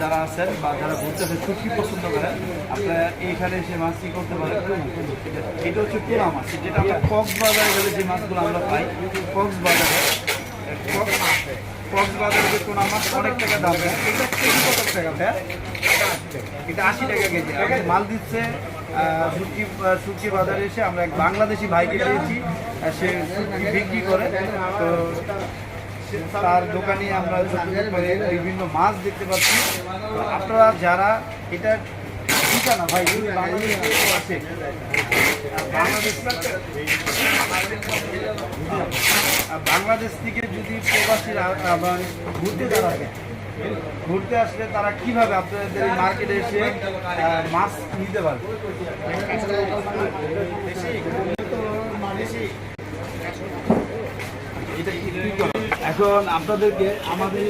যারা আছেন বা যারা ঘুরতেছেন শুটকি পছন্দ করেন, আপনারা এইখানে এসে মাছ কি করতে পারেন। এটা হচ্ছে পোনা মাছ, যেটা আমরা কক্সবাজারে গেলে যে মাছগুলো আমরা পাই। কক্সবাজারে যে পোনা মাছ অনেক টাকা দাম দেয়। এটা কেজি কত টাকা ভাই? এটা 80 টাকা কেজি। মাল দিচ্ছে শুটকি বাজারে এসে আমরা এক বাংলাদেশি ভাইকে পেয়েছি, সে শুটকি বিক্রি করে। তো তার দোকানে আমরা বিভিন্ন মাছ দেখতে পাচ্ছি। আপনারা যারা এটা ঠিকানা ভাই আছে বাংলাদেশ থেকে যদি প্রবাসীরা ঘুরতে আসলে তারা কিভাবে আপনাদের মার্কেটে এসে মাছ নিতে পারবে? এখন আপনাদেরকে আমাদের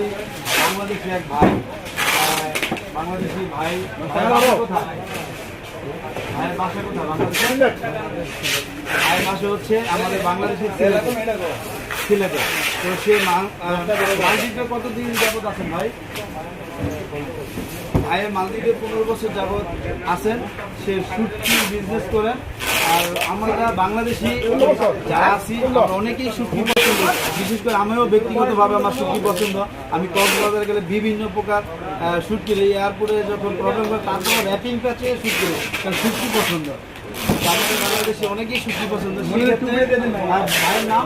বাংলাদেশি এক ভাই, বাংলাদেশি ভাই কোথায়? ভাইয়ের বাসা কোথায়? ভাইয়ের বাসা হচ্ছে আমাদের বাংলাদেশের সিলেটে। তো সে মালদ্বীপে কতদিন যাবত আছেন ভাই? ভাইয়ের মালদ্বীপে 15 বছর যাবত আছেন। সে শুটকি বিজনেস করেন। আর আমরা বাংলাদেশি যারা আছি অনেকেই শুটকি পছন্দ, বিশেষ করে আমিও ব্যক্তিগতভাবে আমার শুটকি পছন্দ। আমি কক্সবাজারে গেলে বিভিন্ন প্রকার শুটকি এয়ারপোর্টে যখন প্রবলেম হয় তারপর র্যাপিং প্যাচে শুটকি, কারণ শুটকি পছন্দ। আমাদের বাংলাদেশে অনেকেই শুটকি পছন্দ। ভাইয়ের নাম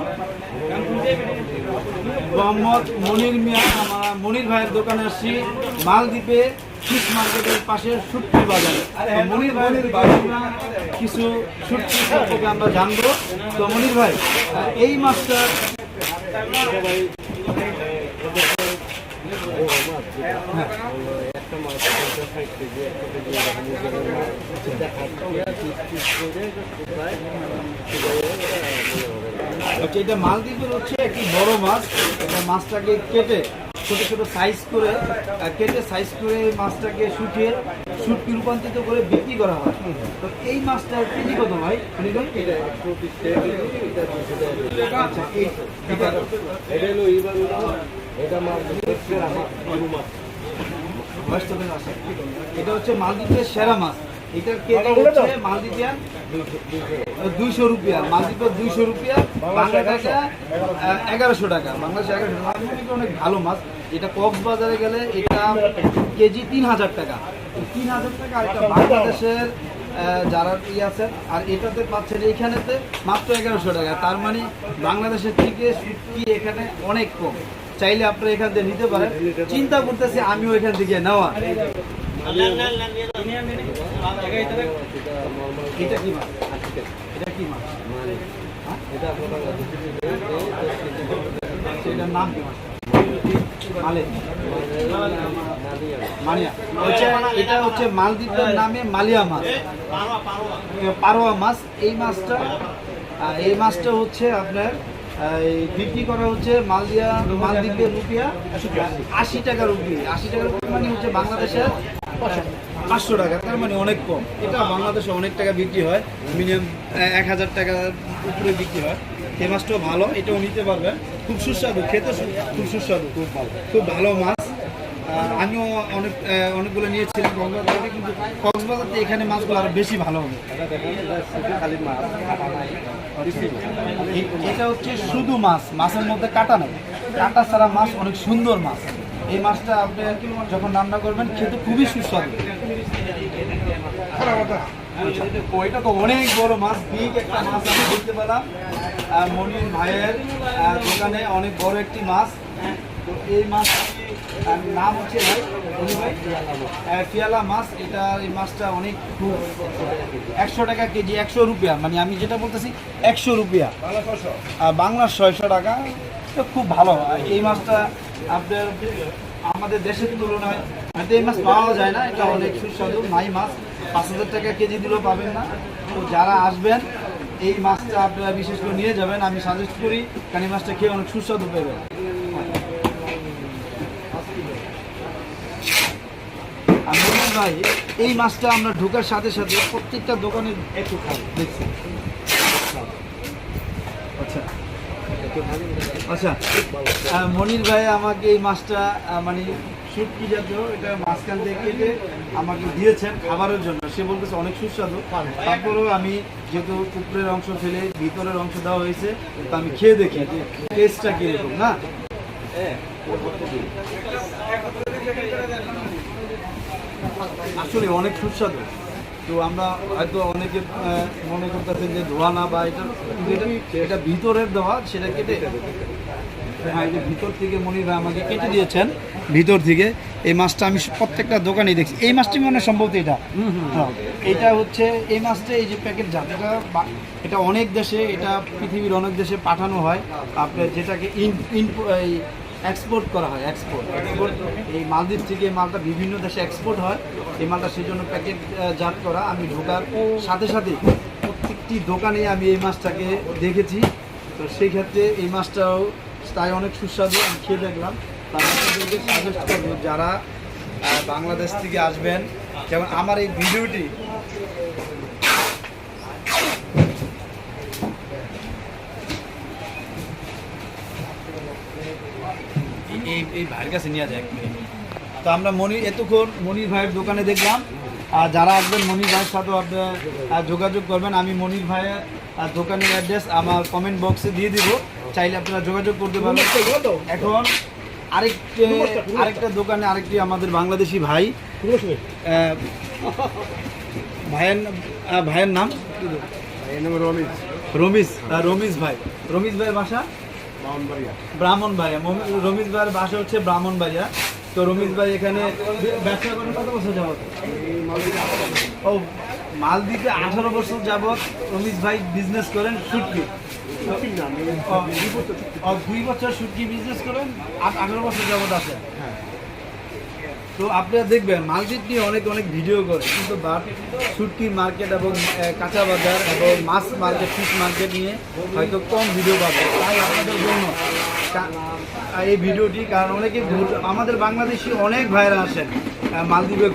মোহাম্মদ মনির মিয়া। আমার মনির ভাইয়ের দোকানে আসছি মালদ্বীপে ফিশ মার্কেটের পাশে শুটকি বাজারে। মনির ভাইয়ের কিছু শুটকি সম্পর্কে আমরা জানবো। তো মনির ভাই, এই মাছটা এটা মালদ্বীপের হচ্ছে একটি বড় মাছ। এটা মাছটাকে কেটে ছোট ছোট সাইজ করে মাছটাকে শুকিয়ে শুটকি রূপান্তরিত করে বিক্রি করা হয়। তো এই মাছটার কেজি কত ভাই? এটা হচ্ছে মালদ্বীপের সেরা মাছ। এটার কেজি হচ্ছে মালদ্বীপিয়ান 200 রুপিয়া। মালদ্বীপের 200 রুপিয়া, বাংলা টাকা 1100 টাকা। বাংলাদেশে 1100 টাকা অনেক ভালো মাছ। এটা কক্সবাজারে গেলে এটা কেজি 3000 টাকা। 3000 টাকা। আর এটা বাংলাদেশের যারা আছেন আর এটাতে পাচ্ছেন এইখানেতে মাত্র 1100 টাকা। তার মানে বাংলাদেশের থেকে শুটকি এখানে অনেক কম। চাইলে আপনারা এখান থেকে নিতে পারেন। চিন্তা করতেছি আমিও এখান থেকে নেওয়া। এটা কি মাছ? এটা কি মাছ? এটার নাম কি মাছ? এটা হচ্ছে মালদ্বীপের নামে মালিয়া মাছ, পারোয়া মাছ। এই মাছটা হচ্ছে আপনার বিক্রি করা হচ্ছে মালদ্বীপের রুপিয়া 80 টাকা রুপিয়া। 80 টাকা রুপিয়া মানে হচ্ছে বাংলাদেশের 500 টাকা। তার মানে অনেক কম। এটা বাংলাদেশে অনেক টাকা বিক্রি হয়, মিনিমাম 1000 টাকার উপরে বিক্রি হয়। এই মাছটাও ভালো, এটাও নিতে পারবেন। খুব সুস্বাদু, খেতে খুব সুস্বাদু, খুব ভালো মাছ। আমিও অনেকগুলো নিয়েছিলাম কক্সবাজার থেকে, কিন্তু কক্সবাজার থেকে এখানে মাছগুলো আরো বেশি ভালো হবে। এটা হচ্ছে শুধু মাছ, মাছের মধ্যে কাটা নেই, কাটা ছাড়া মাছ, অনেক সুন্দর মাছ। এই মাছটা আপনি যখন রান্না করবেন খেতে খুবই সুস্বাদু। ওইটা তো অনেক বড় মাছ, বিগ একটা মাছ আমি দেখতে পেলাম মনির ভাইয়ের দোকানে, অনেক বড় একটি মাছ। তো এই মাছ নাম হচ্ছে পিয়ালা মাছ। এই মাছটা অনেক খুব 100 টাকা কেজি, 100 রুপিয়া। মানে আমি যেটা বলতেছি 100 রুপিয়া, বাংলা 600 টাকা। তো খুব ভালো এই মাছটা। আপনার আমাদের দেশের তুলনায় হয়তো এই মাছ পাওয়া যায় না। এটা অনেক সুস্বাদু মাই মাছ। 5000 টাকা কেজি দিলেও পাবেন না। তো যারা আসবেন এই মাছটা আপনারা বিশেষ করে নিয়ে যাবেন, আমি সাজেস্ট করি, কারণ এই মাছটা খেয়ে অনেক সুস্বাদু পাবেন। ভাই, এই মাছটা আমরা ঢোকার সাথে সাথে প্রত্যেকটা দোকানে একটু খাই দেখছি। আচ্ছা, মনির ভাই আমাকে এই মাছটা মানে শুটকি জাতীয়, এটা মাঝখান থেকে কেটে আমাকে দিয়েছেন খাবারের জন্য। সে বলতেছে অনেক সুস্বাদু। তারপরেও আমি যেহেতু উপরের অংশ ফেলে ভিতরের অংশ দেওয়া হয়েছে, তো আমি খেয়ে দেখি যে টেস্টটা কীরকম না। আসলে অনেক সুস্বাদু। তো আমরা হয়তো অনেকে মনে করতেছেন যে ধোয়া না, বা এটা ভিতরের দেওয়া, সেটা কেটে হ্যাঁ, এই যে ভিতর থেকে মনির ভাই আমাকে কেটে দিয়েছেন ভিতর থেকে। এই মাছটা আমি প্রত্যেকটা দোকানেই দেখছি। এই মাছটি মনে সম্ভবত এটা এটা হচ্ছে এই মাছটা, এই যে প্যাকেট জাত, এটা অনেক দেশে, এটা পৃথিবীর অনেক দেশে পাঠানো হয় আপনার, যেটাকে এক্সপোর্ট করা হয়। এক্সপোর্ট এই মালদ্বীপ থেকে এই মালটা বিভিন্ন দেশে এক্সপোর্ট হয়। এই মালটা সেই জন্য প্যাকেট জাত করা। আমি ঢোকার সাথে সাথে প্রত্যেকটি দোকানে আমি এই মাছটাকে দেখেছি। তো সেই ক্ষেত্রে এই মাছটাও তাই অনেক সুস্বাদু। আমি খেয়ে দেখলাম। তাদেরকে সাজেস্ট করবো যারা বাংলাদেশ থেকে আসবেন, যেমন আমার এই ভিডিওটি এই ভাইয়ের কাছে নিয়ে যায়। তো আমরা এতক্ষণ মনির ভাইয়ের দোকানে দেখলাম। আর যারা আসবেন মনির ভাইয়ের সাথেও আপনার যোগাযোগ করবেন। আমি মনির ভাইয়ের দোকানের অ্যাড্রেস আমার কমেন্ট বক্সে দিয়ে দিব, চাইলে আপনারা যোগাযোগ করতে পারবেন। এখন আরেকটা দোকানে আরেকটি আমাদের বাংলাদেশি ভাই, ভাইয়ের নাম রমিজ ভাই। রমিজ ভাইয়ের বাসা ব্রাহ্মণবাড়িয়া। রমিজ ভাইয়ের বাসা হচ্ছে ব্রাহ্মণবাড়িয়া। তো রমিজ ভাই এখানে ব্যবসা করেন কত বছর যাবত? ও, মালদ্বীপে 18 বছর যাবত রমিজ ভাই বিজনেস করেন শুটকি। 2 বছর শুটকি বিজনেস করেন, 18 বছর যাবত আছে। তো আপনারা দেখবেন মালদ্বীপ নিয়ে অনেক ভিডিও করে, কিন্তু শুটকির মার্কেট এবং কাঁচা বাজার এবং মাছ মার্কেট, ফিশ মার্কেট নিয়ে হয়তো কম ভিডিও পাবে। তাই আপনাদের জন্য এই ভিডিওটি, কারণ অনেকে আমাদের বাংলাদেশি অনেক ভাইরা আসেন মালদ্বীপে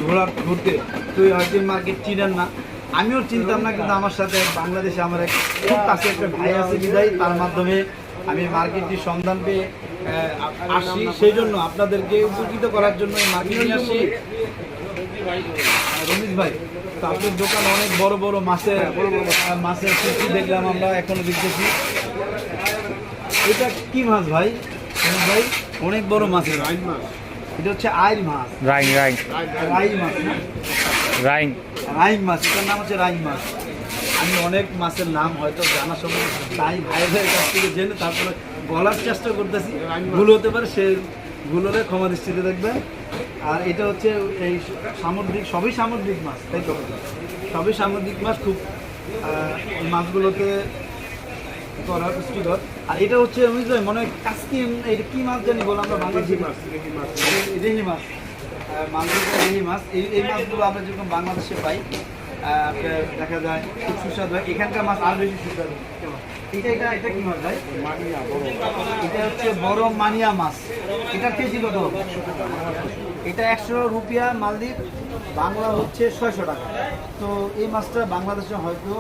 ঘুরতে, তো হয়তো মার্কেট চিনেন না। আমিও চিনতাম না, কিন্তু আমার সাথে বাংলাদেশে আমার খুব কাছে একটা ভাই আছে বিদায়, তার মাধ্যমে আমি মার্কেটটির সন্ধান পেয়ে আসি। সেই জন্য আপনাদেরকে উপকৃত করার জন্য এই মার্কেট নিয়ে আসি। রমিজ ভাই, তো আপনার দোকানে অনেক বড় বড় মাছের সবজি দেখলাম আমরা, এখনো দেখতেছি। এটা কি মাছ ভাই? ভাই অনেক বড় মাছের মাছ, এটা হচ্ছে আইর মাছ, রাইং মাছ না, রাইং মাছ, এটার নাম হচ্ছে রাইং মাছ। আমি অনেক মাছের নাম হয়তো জানা সম্ভব, তাই ভাইয়ের কাছ থেকে জেনে তারপরে বলার চেষ্টা করতেছি। ভুল হতে পারে, সে ভুল হলে ক্ষমা দৃষ্টিতে দেখবেন। আর এটা হচ্ছে এই সবই সামুদ্রিক মাছ, তাই তো? সবই সামুদ্রিক মাছ, খুব এই মাছগুলোতে করা পুষ্টিকর। আর এটা হচ্ছে মনে হয় কাস্কিম, এটা কি মাছ জানি বললাম আমরা, বাংলাদেশি মাছ, রেহি মাছ, মালদ্বীপের রেহি মাছ। এই মাছগুলো আমরা যেরকম বাংলাদেশে পাই, দেখা যায় খুব সুস্বাদু হয়। এখানকার মাছ আরো বেশি সুস্বাদু। এটা কি মাছ ভাই? এটা হচ্ছে বড় মানিয়া মাছ। এটা কেজি কত? এটা 100 রুপিয়া মালদ্বীপ, বাংলা হচ্ছে 600 টাকা। তো এই মাছটা বাংলাদেশে হয়তো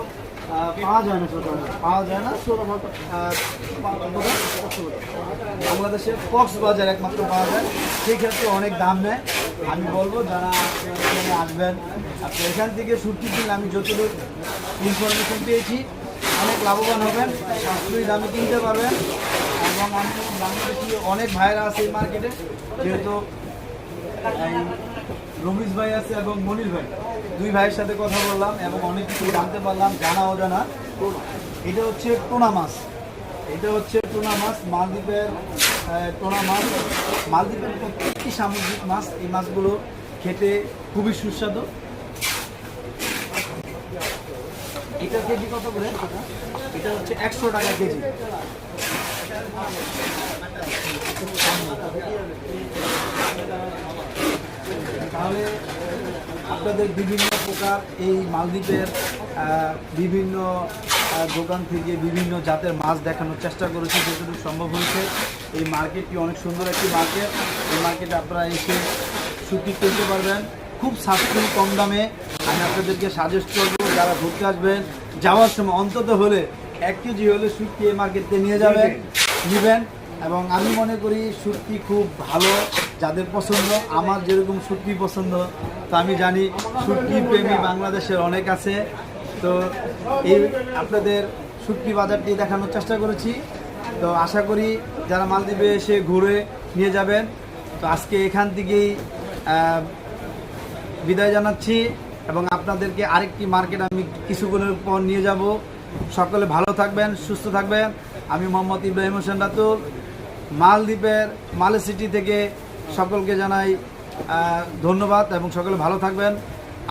পাওয়া যায় না, বাংলাদেশের কক্সবাজার একমাত্র পাওয়া যায়, সেই ক্ষেত্রে অনেক দাম নেয়। আমি বলবো যারা এখানে আসবেন, আপনি এখান থেকে শুটকি কিনলে আমি যতটুকু ইনফরমেশন পেয়েছি অনেক লাভবান হবেন, সাশ্রয়ী দামে কিনতে পারবেন। এবং আমি বাংলাদেশি অনেক ভাইরা আছে এই মার্কেটে, যেহেতু রমিজ ভাই আছে এবং মনির ভাই, দুই ভাইয়ের সাথে কথা বললাম এবং অনেক কিছু জানতে পারলাম, জানা অজানা। এটা হচ্ছে টোনা মাছ, মালদ্বীপের টোনা মাছ। মালদ্বীপের প্রত্যেকটি সামুদ্রিক মাছ, এই মাছগুলো খেতে খুবই সুস্বাদু। এটা কেজি কত করে? এটা হচ্ছে 100 টাকা কেজি। তাহলে আপনাদের বিভিন্ন প্রকার এই মালদ্বীপের বিভিন্ন দোকান থেকে বিভিন্ন জাতের মাছ দেখানোর চেষ্টা করেছি যতটুকু সম্ভব হয়েছে। এই মার্কেটটি অনেক সুন্দর একটি মার্কেট। এই মার্কেটে আপনারা এসে শুটকি কিনতে পারবেন খুব সাশ্রয়ী কম দামে। আমি আপনাদেরকে সাজেস্ট করবো, যারা ঘুরতে আসবেন যাওয়ার সময় অন্তত হলে 1 কেজি হলে শুটকি এই মার্কেটে নিয়ে যাবেন, নেবেন, এবং আমি মনে করি শুটকি খুব ভালো, যাদের পছন্দ, আমার যেরকম শুটকি পছন্দ, তো আমি জানি শুটকি প্রেমী বাংলাদেশের অনেক আছে। তো এই আপনাদের শুটকি বাজারটি দেখানোর চেষ্টা করেছি। তো আশা করি যারা মালদ্বীপে এসে ঘুরে নিয়ে যাবেন। তো আজকে এখান থেকেই বিদায় জানাচ্ছি এবং আপনাদেরকে আরেকটি মার্কেট আমি কিছুক্ষণের পর নিয়ে যাব। সকলে ভালো থাকবেন, সুস্থ থাকবেন। আমি মোহাম্মদ ইব্রাহিম হোসেন রাতুল, মালদ্বীপের মালে সিটি থেকে সকলকে জানাই ধন্যবাদ এবং সকলে ভালো থাকবেন।